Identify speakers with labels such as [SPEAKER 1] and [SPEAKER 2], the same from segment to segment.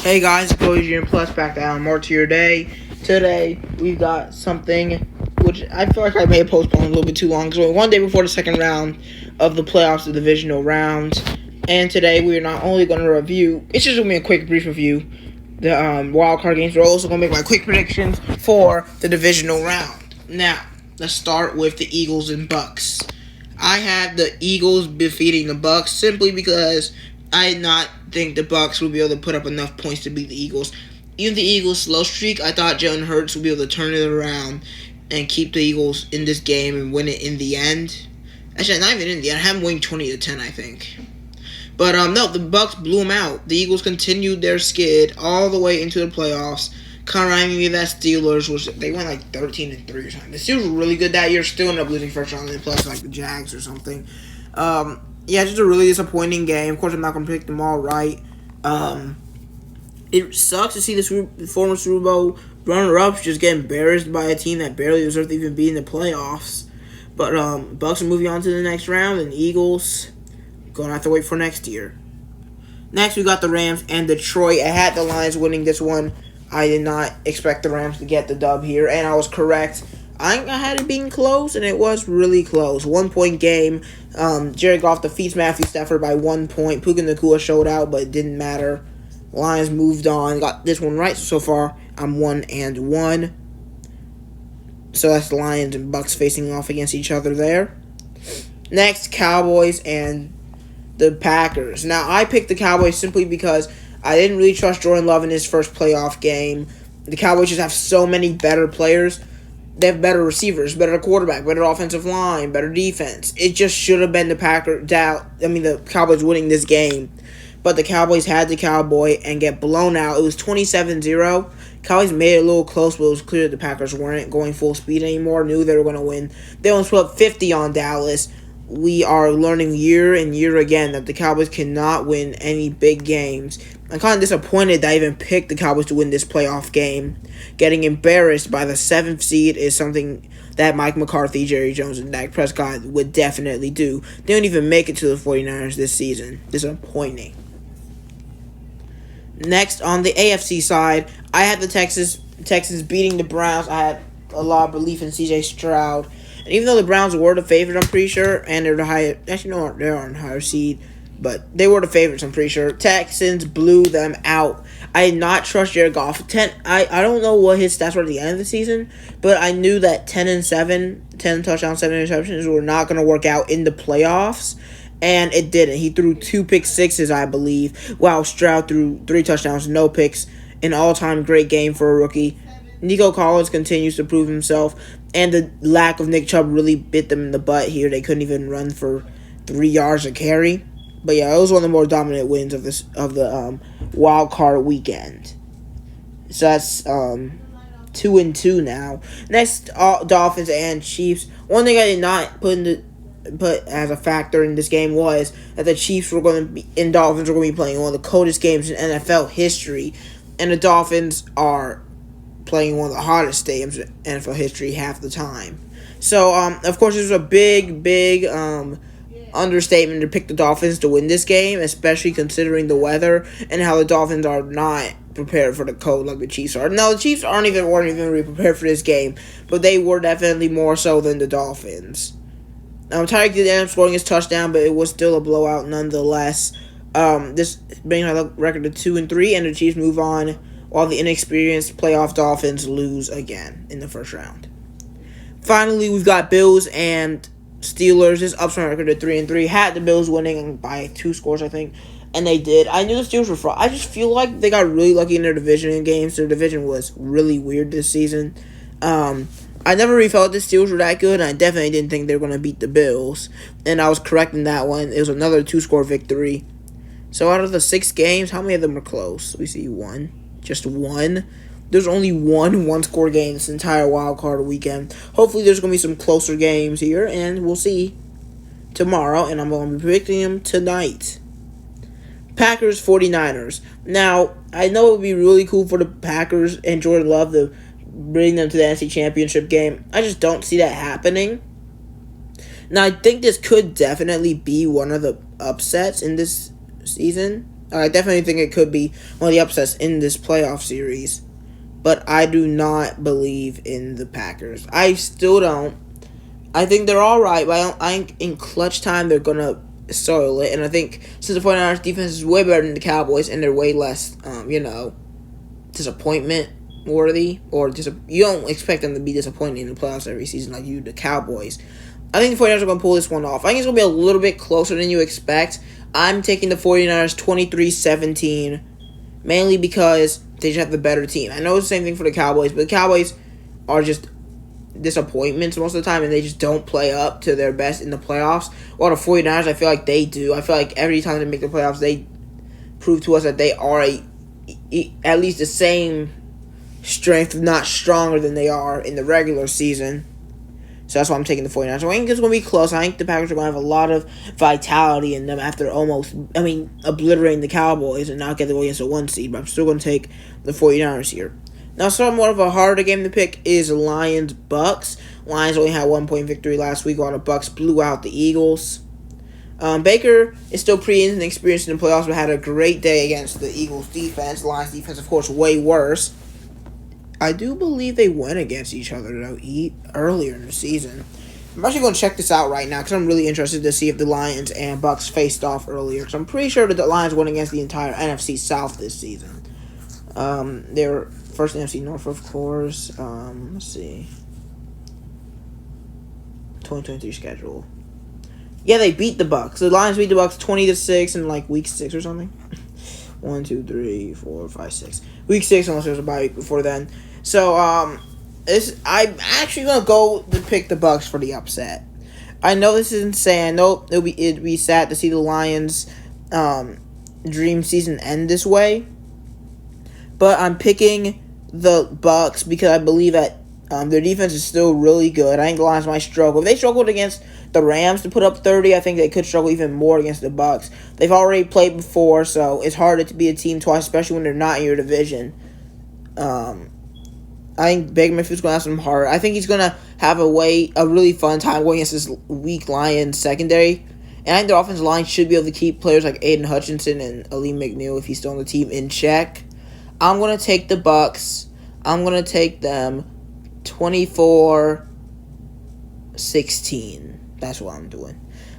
[SPEAKER 1] Hey guys, GoldeeJr Plus back to add more to your day. Today we've got something which I feel like I may have postponed a little bit too long. So one day before the second round of the playoffs, the divisional rounds, and today we are not only going to review. It's just going to be a quick, brief review. The wild card games. We're also going to make my quick predictions for the divisional round. Now let's start with the Eagles and Bucks. I have the Eagles defeating the Bucks simply because I did not think the Bucks would be able to put up enough points to beat the Eagles. Even the Eagles' slow streak, I thought Jalen Hurts would be able to turn it around and keep the Eagles in this game and win it in the end. Actually, not even in the end. I have them winning 20-10, I think. But no, the Bucks blew them out. The Eagles continued their skid all the way into the playoffs. Kind of reminding me of that Steelers, which they went like 13-3 or something. The Steelers were really good that year, still ended up losing first round in the playoffs like the Jags or something. Yeah, just a really disappointing game. Of course, I'm not going to pick them all right. It sucks to see this former Super Bowl runner-ups just get embarrassed by a team that barely deserved to even be in the playoffs. But Bucks are moving on to the next round, and Eagles going to have to wait for next year. Next, we got the Rams and Detroit. I had the Lions winning this one. I did not expect the Rams to get the dub here, and I was correct. I had it being close, and it was really close. 1 point game. Jared Goff defeats Matthew Stafford by 1 point. Puka Nacua showed out, but it didn't matter. Lions moved on. Got this one right. So far, I'm 1-1. So that's the Lions and Bucks facing off against each other there. Next, Cowboys and the Packers. Now, I picked the Cowboys simply because I didn't really trust Jordan Love in his first playoff game. The Cowboys just have so many better players. They have better receivers, better quarterback, better offensive line, better defense. It just should have been the Cowboys winning this game. But the Cowboys had the Cowboy and get blown out. It was 27-0. Cowboys made it a little close, but it was clear the Packers weren't going full speed anymore. Knew they were going to win. They almost put up 50 on Dallas. We are learning year and year again that the Cowboys cannot win any big games. I'm kind of disappointed that I even picked the Cowboys to win this playoff game. Getting embarrassed by the 7th seed is something that Mike McCarthy, Jerry Jones, and Dak Prescott would definitely do. They don't even make it to the 49ers this season. Disappointing. Next, on the AFC side, I had the Texans beating the Browns. I had a lot of belief in C.J. Stroud. And even though the Browns were the favorites, I'm pretty sure, and they're the higher, actually no, they aren't higher seed, but they were the favorites, I'm pretty sure. Texans blew them out. I did not trust Jared Goff. I don't know what his stats were at the end of the season, but I knew that 10-7, 10 touchdowns, 7 interceptions were not going to work out in the playoffs, and it didn't. He threw 2 pick sixes, I believe, while Stroud threw 3 touchdowns, no picks. An all-time great game for a rookie. Nico Collins continues to prove himself, and the lack of Nick Chubb really bit them in the butt here. They couldn't even run for 3 yards a carry. But yeah, it was one of the more dominant wins of the wild card weekend. So that's 2-2 now. Next, Dolphins and Chiefs. One thing I did not put as a factor in this game was that the Chiefs were going to be and Dolphins were going to be playing one of the coldest games in NFL history, and the Dolphins are playing one of the hottest stadiums in NFL history half the time. So, of course, it was a big understatement to pick the Dolphins to win this game, especially considering the weather and how the Dolphins are not prepared for the cold like the Chiefs are. No, the Chiefs weren't even really prepared for this game, but they were definitely more so than the Dolphins. Tyreek did end up scoring his touchdown, but it was still a blowout nonetheless. This brings our record to 2-3, and the Chiefs move on, while the inexperienced playoff Dolphins lose again in the first round. Finally, we've got Bills and Steelers. This ups my record to 3-3. Had the Bills winning by 2 scores, I think, and they did. I knew the Steelers were fraud. I just feel like they got really lucky in their division games. Their division was really weird this season. I never really felt the Steelers were that good, and I definitely didn't think they were going to beat the Bills. And I was correct in that one. It was another 2-score victory. So out of the 6 games, how many of them were close? We see 1. Just 1. There's only one-score game this entire wild card weekend. Hopefully there's going to be some closer games here, and we'll see tomorrow, and I'm going to be predicting them tonight. Packers 49ers. Now, I know it would be really cool for the Packers and Jordan Love to bring them to the NFC Championship game. I just don't see that happening. Now, I think this could definitely be one of the upsets in this season. I definitely think it could be one of the upsets in this playoff series. But I do not believe in the Packers. I still don't. I think they're all right, but I think in clutch time they're going to soil it. And I think since the 49ers defense is way better than the Cowboys and they're way less, disappointment worthy, or you don't expect them to be disappointing in the playoffs every season like you do the Cowboys. I think the 49ers are going to pull this one off. I think it's going to be a little bit closer than you expect. I'm taking the 49ers 23-17, mainly because they just have the better team. I know it's the same thing for the Cowboys, but the Cowboys are just disappointments most of the time, and they just don't play up to their best in the playoffs. While the 49ers, I feel like they do. I feel like every time they make the playoffs, they prove to us that they are at least the same strength, if not stronger than they are in the regular season. So that's why I'm taking the 49ers. So I think it's going to be close. I think the Packers are going to have a lot of vitality in them after obliterating the Cowboys and not get to go against a 1 seed. But I'm still going to take the 49ers here. Now, somewhat of a harder game to pick is Lions-Bucks. Lions only had 1-point victory last week while the Bucks blew out the Eagles. Baker is still pretty inexperienced in the playoffs, but had a great day against the Eagles' defense. The Lions' defense, of course, way worse. I do believe they went against each other, though, earlier in the season. I'm actually going to check this out right now because I'm really interested to see if the Lions and Bucks faced off earlier. Because I'm pretty sure that the Lions went against the entire NFC South this season. They were first NFC North, of course. Let's see. 2023 schedule. Yeah, they beat the Bucks. The Lions beat the Bucks 20-6 in like week 6 or something. 1, 2, 3, 4, 5, 6. Week 6, unless there was a bye week before then. So, I'm actually gonna go to pick the Bucks for the upset. I know this is insane. I know it'd be sad to see the Lions' dream season end this way. But I'm picking the Bucks because I believe that their defense is still really good. I think the Lions might struggle. If they struggled against the Rams to put up 30, I think they could struggle even more against the Bucks. They've already played before, so it's harder to be a team twice, especially when they're not in your division. I think Baker Mayfield's going to have some heart. I think he's going to have a really fun time going against this weak Lions secondary. And I think their offensive line should be able to keep players like Aiden Hutchinson and Aleem McNeil, if he's still on the team, in check. I'm going to take the Bucks. I'm going to take them 24-16. That's what I'm doing.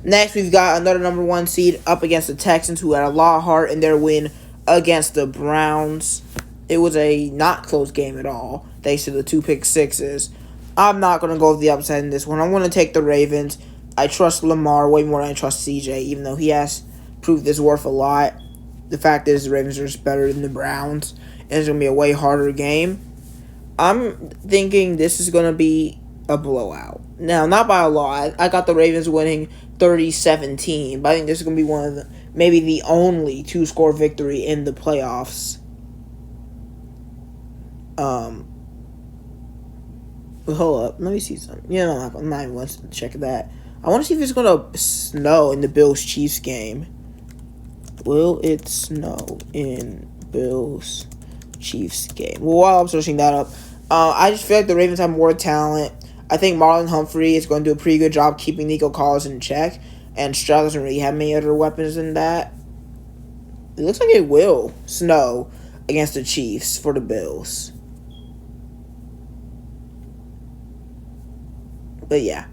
[SPEAKER 1] Next, we've got another number 1 seed up against the Texans, who had a lot of heart in their win against the Browns. It was a not close game at all, thanks to the 2 pick sixes. I'm not going to go with the upset in this one. I'm going to take the Ravens. I trust Lamar way more than I trust CJ, even though he has proved his worth a lot. The fact is the Ravens are just better than the Browns, and it's going to be a way harder game. I'm thinking this is going to be a blowout. Now, not by a lot. I got the Ravens winning 30-17, but I think this is going to be maybe the only 2-score victory in the playoffs. Hold up. Let me see something. Yeah, no, I'm not even going to check that. I want to see if it's going to snow in the Bills-Chiefs game. Will it snow in Bills-Chiefs game? Well, while I'm searching that up, I just feel like the Ravens have more talent. I think Marlon Humphrey is going to do a pretty good job keeping Nico Collins in check, and Stroud doesn't really have many other weapons than that. It looks like it will snow against the Chiefs for the Bills. But yeah.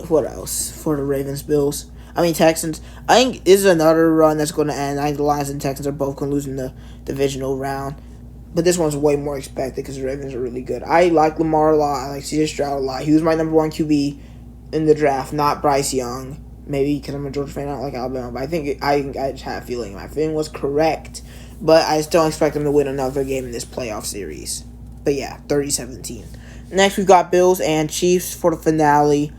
[SPEAKER 1] What else for the Ravens, Bills? Texans. I think this is another run that's going to end. I think the Lions and Texans are both going to lose in the divisional round. But this one's way more expected because the Ravens are really good. I like Lamar a lot. I like CJ Stroud a lot. He was my number 1 QB in the draft, not Bryce Young. Maybe because I'm a Georgia fan, I don't like Alabama. But I just had a feeling. My feeling was correct. But I still expect them to win another game in this playoff series. But yeah, 30-17. Next, we've got Bills and Chiefs for the finale.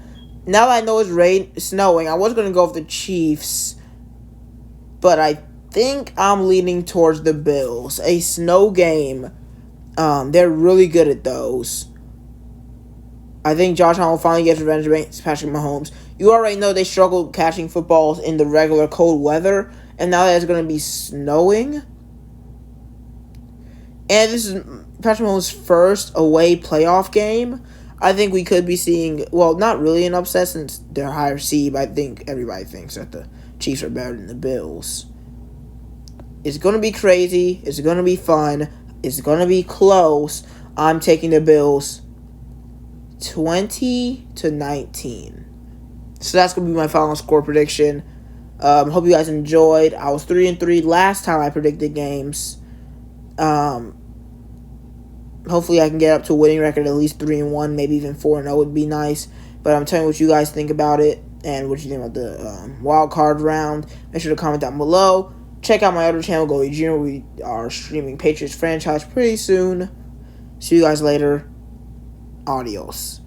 [SPEAKER 1] Now that I know it's snowing, I was going to go with the Chiefs. But I think I'm leaning towards the Bills. A snow game, they're really good at those. I think Josh Allen will finally get revenge against Patrick Mahomes. You already know they struggled catching footballs in the regular cold weather. And now that it's going to be snowing. And this is Patrick Mahomes' first away playoff game. I think we could be seeing, well, not really an upset since they're higher seed, but I think everybody thinks that the Chiefs are better than the Bills. It's going to be crazy. It's going to be fun. It's going to be close. I'm taking the Bills 20-19. So that's going to be my final score prediction. Hope you guys enjoyed. I was 3-3 last time I predicted games. Hopefully I can get up to a winning record, at least 3-1, maybe even 4-0 would be nice. But I'm telling you what you guys think about it and what you think about the wild card round. Make sure to comment down below. Check out my other channel, GoldeeJr. We are streaming Patriots franchise pretty soon. See you guys later. Adios.